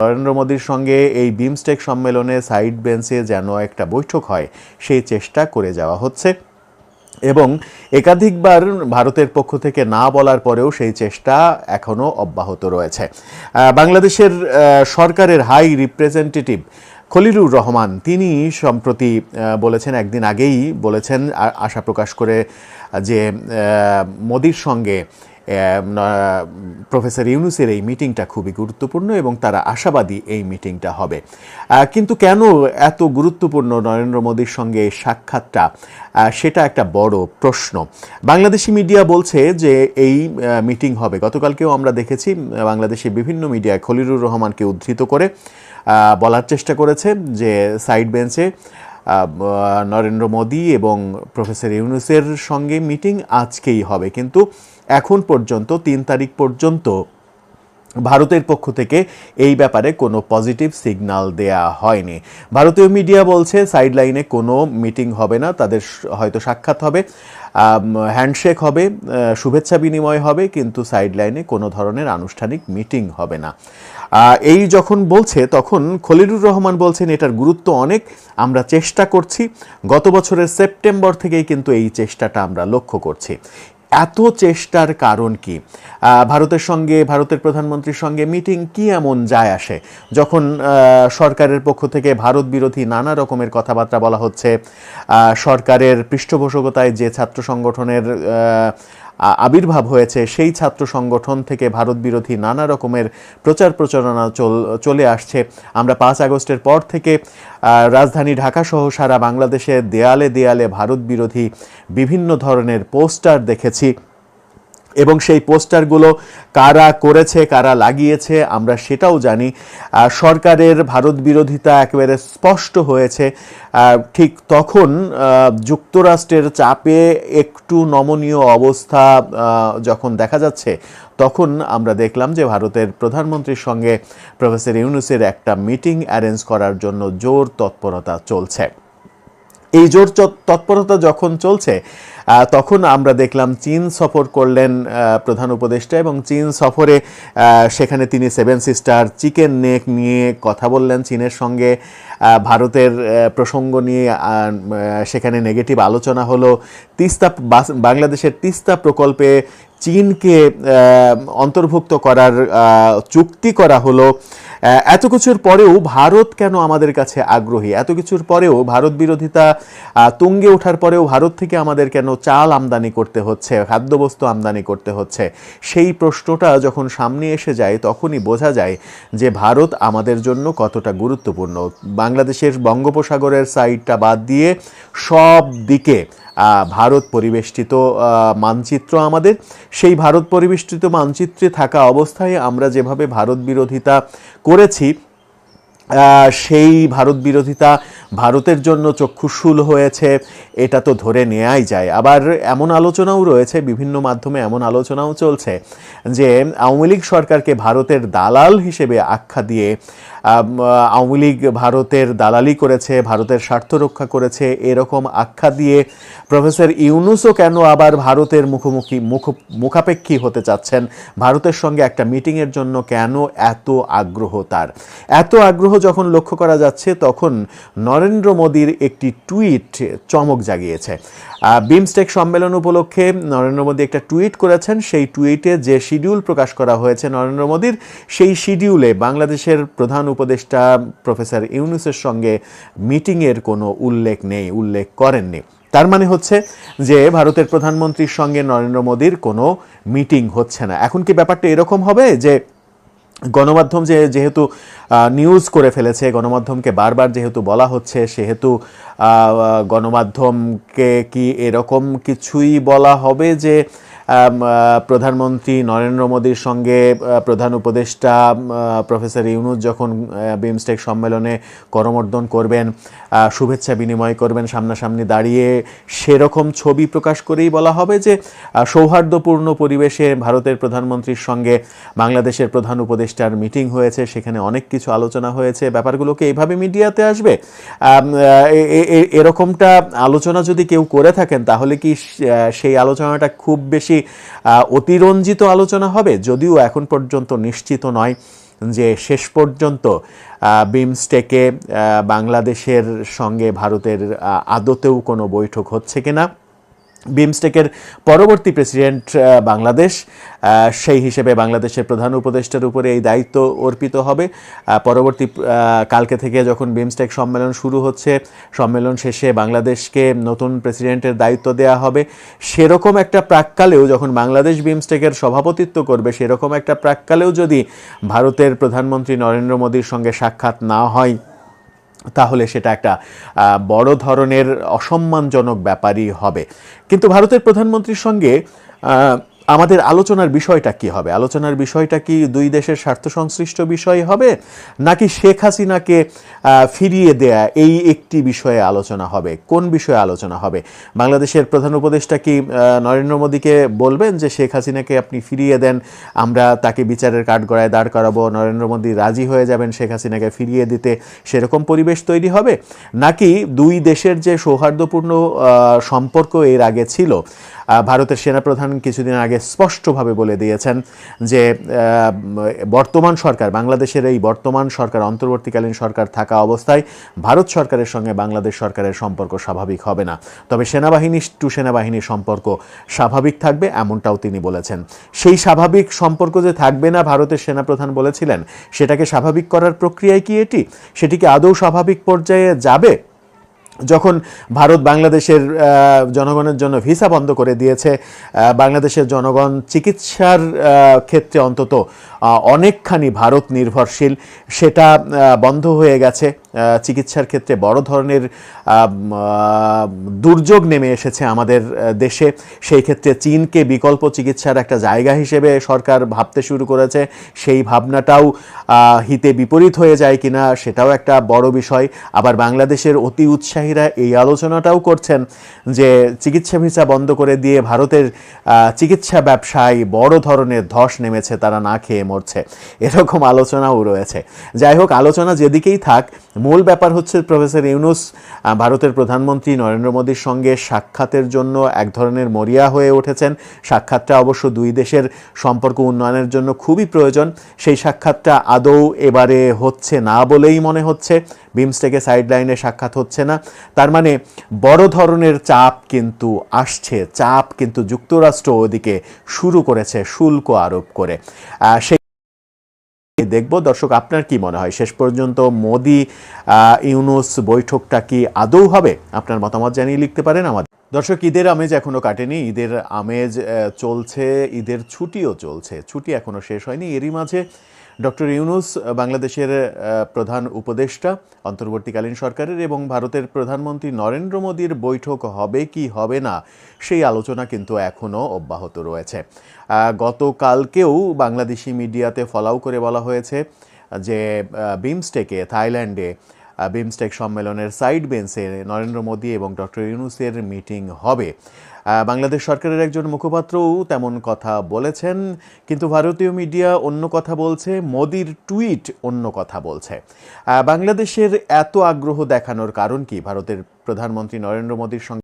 নরেন্দ্র মোদীর সঙ্গে এই বিমস্টেক সম্মেলনে সাইড বেঞ্চে যেন একটা বৈঠক হয় সেই চেষ্টা করে যাওয়া হচ্ছে এবং একাধিকবার ভারতের পক্ষ থেকে না বলার পরেও সেই চেষ্টা এখনও অব্যাহত রয়েছে। বাংলাদেশের সরকারের হাই রিপ্রেজেন্টেটিভ খলিলুর রহমান তিনি সম্প্রতি বলেছেন, একদিন আগেই বলেছেন আশা প্রকাশ করে যে মোদির সঙ্গে প্রফেসর ইউনূসের এই মিটিংটা খুবই গুরুত্বপূর্ণ এবং তারা আশাবাদী এই মিটিংটা হবে। কিন্তু কেন এত গুরুত্বপূর্ণ নরেন্দ্র মোদীর সঙ্গে সাক্ষাৎটা, সেটা একটা বড় প্রশ্ন। বাংলাদেশি মিডিয়া বলছে যে এই মিটিং হবে, গতকালকেও আমরা দেখেছি বাংলাদেশি বিভিন্ন মিডিয়ায় খলিলুর রহমানকে উদ্ধৃত করে বলার চেষ্টা করেছে যে সাইড বেঞ্চে নরেন্দ্র মোদী এবং প্রফেসর ইউনূসের সঙ্গে মিটিং আজকেই হবে, কিন্তু এখন পর্যন্ত 3 তারিখ পর্যন্ত ভারতের পক্ষ থেকে এই ব্যাপারে কোনো পজিটিভ সিগন্যাল দেয়া হয়নি। ভারতীয় মিডিয়া বলছে সাইডলাইনে কোনো মিটিং হবে না, তাদের হয়তো সাক্ষাৎ হবে, হ্যান্ডশেক হবে, শুভেচ্ছা বিনিময় হবে, কিন্তু সাইডলাইনে কোনো ধরনের আনুষ্ঠানিক মিটিং হবে না। এই যখন বলছে তখন খলিলুর রহমান বলছেন এটার গুরুত্ব অনেক, আমরা চেষ্টা করছি, গত বছরের সেপ্টেম্বর থেকেই কিন্তু এই চেষ্টাটা আমরা লক্ষ্য করছি। এত চেষ্টার কারণ কি? ভারতের সঙ্গে, ভারতের প্রধানমন্ত্রীর সঙ্গে মিটিং কি এমন যায় আসে যখন সরকারের পক্ষ থেকে ভারত বিরোধী নানা রকমের কথাবার্তা বলা হচ্ছে, সরকারের পৃষ্ঠপোষকতায় যে ছাত্র সংগঠনের আবির্ভাব হয়েছে সেই ছাত্র সংগঠন থেকে ভারত বিরোধী নানা রকমের প্রচার প্রচারণা চলে আসছে। আমরা 5 আগস্টের পর থেকে রাজধানী ঢাকা সহ সারা বাংলাদেশে দেয়ালে দেয়ালে ভারত বিরোধী বিভিন্ন ধরনের পোস্টার দেখেছি এবং সেই পোস্টারগুলো কারা করেছে, কারা লাগিয়েছে আমরা সেটাও জানি। সরকারের ভারত বিরোধিতা একেবারে স্পষ্ট হয়েছে। ঠিক তখন যুক্তরাষ্ট্রের চাপে একটু নমনীয় অবস্থা যখন দেখা যাচ্ছে, তখন আমরা দেখলাম যে ভারতের প্রধানমন্ত্রীর সঙ্গে প্রফেসর ইউনূসের একটা মিটিং অ্যারেঞ্জ করার জন্য জোর তৎপরতা চলছে। এই জোর তৎপরতা যখন চলছে তখন আমরা দেখলাম চীন সফর করলেন প্রধান উপদেষ্টা এবং চীন সফরে সেখানে তিনি 7 সিস্টার চিকেন নেক নিয়ে কথা বললেন চীনের সঙ্গে। ভারতের প্রসঙ্গ নিয়ে সেখানে নেগেটিভ আলোচনা হলো। বাংলাদেশের তিস্তা প্রকল্পে চীনকে অন্তর্ভুক্ত করার চুক্তি করা হলো। এত কিছুর পরেও ভারত কেন আমাদের কাছে আগ্রহী? এত কিছুর পরেও ভারত বিরোধিতা তুঙ্গে ওঠার পরেও ভারত থেকে আমাদের কেন চাল আমদানি করতে হচ্ছে, খাদ্যবস্তু আমদানি করতে হচ্ছে? সেই প্রশ্নটা যখন সামনে এসে যায় তখনই বোঝা যায় যে ভারত আমাদের জন্য কতটা গুরুত্বপূর্ণ। বাংলাদেশের বঙ্গোপসাগরের সাইডটা বাদ দিয়ে সব দিকে ভারত পরিবেষ্টিত মানচিত্র আমাদের। সেই ভারত পরিবেষ্টিত মানচিত্রে থাকা অবস্থায় আমরা যেভাবে ভারত বিরোধিতা করেছি, সেই ভারত বিরোধিতা ভারতের জন্য চক্ষুশূল হয়েছে, এটা তো ধরে নেওয়াই যায়। আবার এমন আলোচনাও রয়েছে, বিভিন্ন মাধ্যমে এমন আলোচনাও চলছে যে আওয়ামী লীগ সরকারকে ভারতের দালাল হিসেবে আখ্যা দিয়ে আওয়ামী লীগ ভারতের দালালি করেছে, ভারতের স্বার্থ রক্ষা করেছে, এরকম আখ্যা দিয়ে প্রফেসর ইউনূসও কেন আবার ভারতের মুখাপেক্ষী হতে চাচ্ছেন? ভারতের সঙ্গে একটা মিটিংয়ের জন্য কেন এত আগ্রহ তার? এত আগ্রহ যখন লক্ষ্য করা যাচ্ছে তখন নরেন্দ্র মোদীর একটি টুইট চমক জাগিয়েছে। বিমস্টেক সম্মেলন উপলক্ষে নরেন্দ্র মোদী একটা টুইট করেছেন। সেই টুইটে যে শিডিউল প্রকাশ করা হয়েছে নরেন্দ্র মোদীর, সেই শিডিউলে বাংলাদেশের প্রধান উপদেষ্টা প্রফেসর ইউনূসের সঙ্গে মিটিংয়ের কোনো উল্লেখ নেই, উল্লেখ করেননি। তার মানে হচ্ছে যে ভারতের প্রধানমন্ত্রীর সঙ্গে নরেন্দ্র মোদীর কোনো মিটিং হচ্ছে না। এখন কি ব্যাপারটা এরকম হবে যে গণমাধ্যম যেহেতু নিউজ করে ফেলেছে, গণমাধ্যমকে বারবার যেহেতু বলা হচ্ছে, সেহেতু গণমাধ্যমকে কি এরকম কিছুই বলা হবে যে প্রধানমন্ত্রী নরেন্দ্র মোদীর সঙ্গে প্রধান উপদেষ্টা প্রফেসর ইউনূস যখন বিমস্টেক সম্মেলনে করমর্দন করবেন, শুভেচ্ছা বিনিময় করবেন সামনাসামনি দাঁড়িয়ে, সেরকম ছবি প্রকাশ করেই বলা হবে যে সৌহার্দ্যপূর্ণ পরিবেশে ভারতের প্রধানমন্ত্রীর সঙ্গে বাংলাদেশের প্রধান উপদেষ্টার মিটিং হয়েছে, সেখানে অনেক কিছু আলোচনা হয়েছে, ব্যাপারগুলোকে এইভাবে মিডিয়াতে আসবে? এরকমটা আলোচনা যদি কেউ করে থাকেন তাহলে কি সেই আলোচনাটা খুব বেশি অতিরঞ্জিত আলোচনা হবে? যদিও এখন পর্যন্ত নিশ্চিত নয়। যে শেষ পর্যন্ত বিমস্টেকে বাংলাদেশের সঙ্গে ভারতের আদতেও কোনো বৈঠক হচ্ছে কিনা। বিমস্টেকের পরবর্তী প্রেসিডেন্ট বাংলাদেশ, সেই হিসেবে বাংলাদেশের প্রধান উপদেষ্টার উপরে এই দায়িত্ব অর্পিত হবে। পরবর্তী কালকে থেকে যখন বিমস্টেক সম্মেলন শুরু হচ্ছে, সম্মেলন শেষে বাংলাদেশকে নতুন প্রেসিডেন্টের দায়িত্ব দেওয়া হবে। সেরকম একটা প্রাক্কালেও যখন বাংলাদেশ বিমস্টেকের সভাপতিত্ব করবে, সেরকম একটা প্রাক্কালেও যদি ভারতের প্রধানমন্ত্রী নরেন্দ্র মোদীর সঙ্গে সাক্ষাৎ না হয়, তাহলে সেটা একটা বড় ধরনের অসম্মানজনক ব্যাপারই হবে। কিন্তু ভারতের প্রধানমন্ত্রীর সঙ্গে আমাদের আলোচনার বিষয়টা কি হবে? আলোচনার বিষয়টা কি দুই দেশের স্বার্থ সংশ্লিষ্ট বিষয় হবে, নাকি শেখ হাসিনাকে ফিরিয়ে দেয়া এই একটি বিষয়ে আলোচনা হবে? কোন বিষয়ে আলোচনা হবে? বাংলাদেশের প্রধান উপদেষ্টা কি নরেন্দ্র মোদীকে বলবেন যে শেখ হাসিনাকে আপনি ফিরিয়ে দেন, আমরা তাকে বিচারের কাঠগড়ায় দাঁড় করাবো, নরেন্দ্র মোদী রাজি হয়ে যাবেন শেখ হাসিনাকে ফিরিয়ে দিতে, সেরকম পরিবেশ তৈরি হবে? নাকি দুই দেশের যে সৌহার্দ্যপূর্ণ সম্পর্ক এর আগে ছিল, ভারতের সেনাপ্রধান কিছুদিন আগে স্পষ্টভাবে বলে দিয়েছেন যে বর্তমান সরকার, বাংলাদেশের এই বর্তমান সরকার, অন্তর্বর্তীকালীন সরকার থাকা অবস্থায় ভারত সরকারের সঙ্গে বাংলাদেশ সরকারের সম্পর্ক স্বাভাবিক হবে না, তবে সেনাবাহিনী টু সেনাবাহিনীর সম্পর্ক স্বাভাবিক থাকবে, এমনটাও তিনি বলেছেন। সেই স্বাভাবিক সম্পর্ক যে থাকবে না, ভারতের সেনাপ্রধান বলেছিলেন, সেটাকে স্বাভাবিক করার প্রক্রিয়ায় কি এটি? সেটি কি আদৌ স্বাভাবিক পর্যায়ে যাবে? যখন ভারত বাংলাদেশের জনগণের জন্য ভিসা বন্ধ করে দিয়েছে, বাংলাদেশের জনগণ চিকিৎসার ক্ষেত্রে অন্তত অনেকখানি ভারত নির্ভরশীল, সেটা বন্ধ হয়ে গেছে। চিকিৎসার ক্ষেত্রে বড় ধরনের দুর্যোগ নেমে এসেছে আমাদের দেশে। সেই ক্ষেত্রে চীনকে বিকল্প চিকিৎসার একটা জায়গা হিসেবে সরকার ভাবতে শুরু করেছে। সেই ভাবনাটাও হিতে বিপরীত হয়ে যায় কিনা, সেটাও একটা বড় বিষয়। আবার বাংলাদেশের অতি উৎসাহীরা এই আলোচনাটাও করছেন যে চিকিৎসা ভিসা বন্ধ করে দিয়ে ভারতের চিকিৎসা ব্যবসায় বড় ধরনের ধস নেমেছে, তারা না খেয়ে মরছে, এরকম আলোচনাও রয়েছে। যাই হোক, আলোচনা যেদিকেই থাক, মূল ব্যাপার হচ্ছে প্রফেসর ইউনূস ভারতের প্রধানমন্ত্রী নরেন্দ্র মোদীর সঙ্গে সাক্ষাতের জন্য এক ধরনের মরিয়া হয়ে উঠেছেন। সাক্ষাৎটা অবশ্য দুই দেশের সম্পর্ক উন্নয়নের জন্য খুবই প্রয়োজন। সেই সাক্ষাৎটা আদৌ এবারে হচ্ছে না বলেই মনে হচ্ছে। বিমস্টেকে সাইডলাইনে সাক্ষাৎ হচ্ছে না, তার মানে বড় ধরনের চাপ কিন্তু আসছে। চাপ কিন্তু যুক্তরাষ্ট্র ওদিকে শুরু করেছে শুল্ক আরোপ করে। দেখব দর্শক, আপনার কি মনে হয় শেষ পর্যন্ত মোদি ইউনূস বৈঠকটা কি আদৌ হবে? আপনার মতামত জানিয়ে লিখতে পারেন আমাদের। দর্শক, ঈদের আমেজ এখনো কাটেনি, ঈদের আমেজ চলছে, ঈদের ছুটিও চলছে, ছুটি এখনো শেষ হয়নি। এরই মাঝে ডক্টর ইউনূস বাংলাদেশের প্রধান উপদেষ্টা অন্তর্বর্তীকালীন সরকারের এবং ভারতের প্রধানমন্ত্রী নরেন্দ্র মোদীর বৈঠক হবে কি হবে না, সেই আলোচনা কিন্তু এখনও অব্যাহত রয়েছে। গতকালকেও বাংলাদেশি মিডিয়াতে ফলাও করে বলা হয়েছে যে বিমস্টেকে, থাইল্যান্ডে বিমস্টেক সম্মেলনের সাইড বেঞ্চে নরেন্দ্র মোদী এবং ডক্টর ইউনূসের মিটিং হবে। বাংলাদেশ সরকারের একজন মুখপাত্রও তেমন কথা বলেছেন, কিন্তু ভারতীয় মিডিয়া অন্য কথা বলছে, মোদির টুইট অন্য কথা বলছে। বাংলাদেশের এত আগ্রহ দেখানোর কারণ কি? ভারতের প্রধানমন্ত্রী নরেন্দ্র মোদীর সঙ্গে